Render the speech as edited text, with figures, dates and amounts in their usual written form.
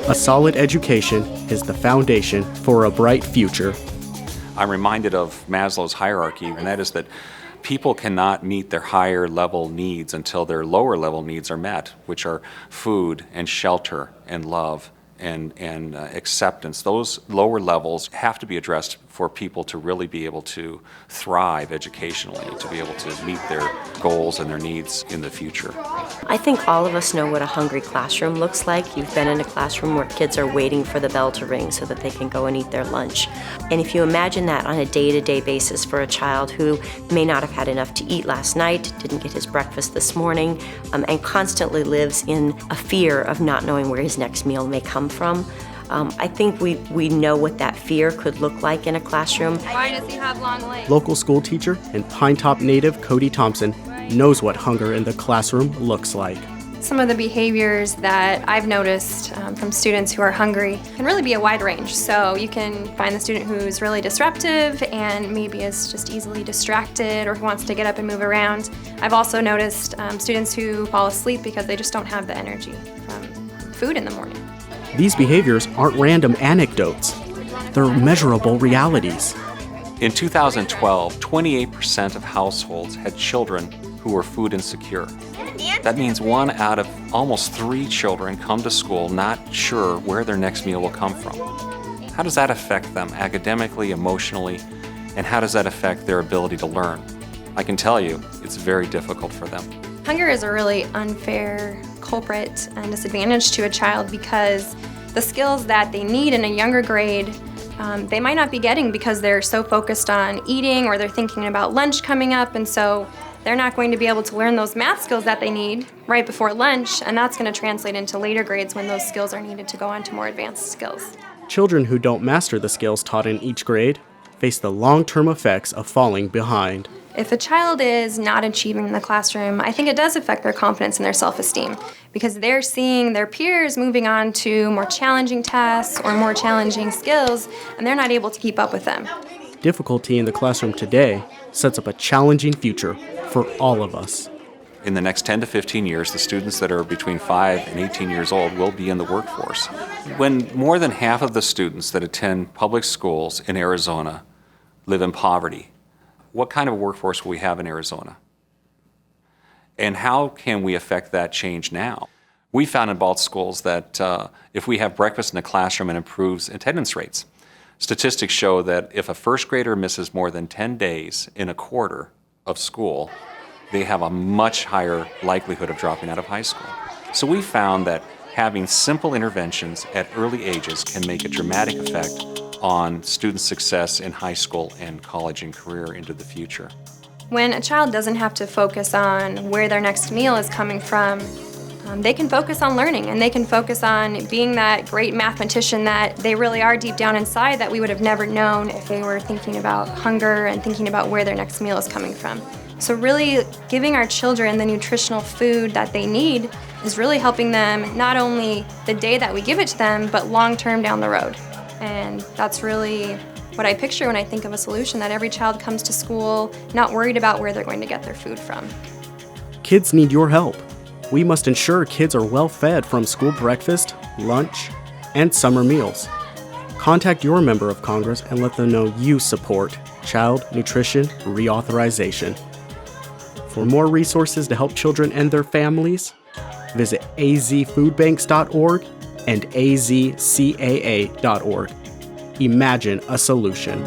A solid education is the foundation for a bright future. I'm reminded of Maslow's hierarchy, and that is that people cannot meet their higher level needs until their lower level needs are met, which are food and shelter and love and acceptance. Those lower levels have to be addressed for people to really be able to thrive educationally, to be able to meet their goals and their needs in the future. I think all of us know what a hungry classroom looks like. You've been in a classroom where kids are waiting for the bell to ring so that they can go and eat their lunch. And if you imagine that on a day-to-day basis for a child who may not have had enough to eat last night, didn't get his breakfast this morning, and constantly lives in a fear of not knowing where his next meal may come from, I think we know what that fear could look like in a classroom. Why does he have long legs? Local school teacher and Pine Top native Cody Thompson knows what hunger in the classroom looks like. Some of the behaviors that I've noticed from students who are hungry can really be a wide range. So you can find the student who's really disruptive and maybe is just easily distracted or who wants to get up and move around. I've also noticed students who fall asleep because they just don't have the energy from food in the morning. These behaviors aren't random anecdotes. They're measurable realities. In 2012, 28% of households had children who were food insecure. That means 1 out of almost 3 children come to school not sure where their next meal will come from. How does that affect them academically, emotionally, and how does that affect their ability to learn? I can tell you, it's very difficult for them. Hunger is a really unfair culprit and disadvantage to a child because the skills that they need in a younger grade they might not be getting because they're so focused on eating or they're thinking about lunch coming up, and so they're not going to be able to learn those math skills that they need right before lunch, and that's going to translate into later grades when those skills are needed to go on to more advanced skills. Children who don't master the skills taught in each grade face the long-term effects of falling behind. If a child is not achieving in the classroom, I think it does affect their confidence and their self-esteem because they're seeing their peers moving on to more challenging tasks or more challenging skills, and they're not able to keep up with them. Difficulty in the classroom today sets up a challenging future for all of us. In the next 10 to 15 years, the students that are between 5 and 18 years old will be in the workforce. When more than half of the students that attend public schools in Arizona live in poverty, what kind of workforce will we have in Arizona? And how can we affect that change now? We found in both schools that if we have breakfast in the classroom, it improves attendance rates. Statistics show that if a first grader misses more than 10 days in a quarter of school, they have a much higher likelihood of dropping out of high school. So we found that having simple interventions at early ages can make a dramatic effect on student success in high school and college and career into the future. When a child doesn't have to focus on where their next meal is coming from, they can focus on learning and they can focus on being that great mathematician that they really are deep down inside that we would have never known if they were thinking about hunger and thinking about where their next meal is coming from. So really giving our children the nutritional food that they need is really helping them not only the day that we give it to them, but long-term down the road. And that's really what I picture when I think of a solution, that every child comes to school not worried about where they're going to get their food from. Kids need your help. We must ensure kids are well fed from school breakfast, lunch, and summer meals. Contact your member of Congress and let them know you support child nutrition reauthorization. For more resources to help children and their families, visit azfoodbanks.org and azcaa.org. Imagine a solution.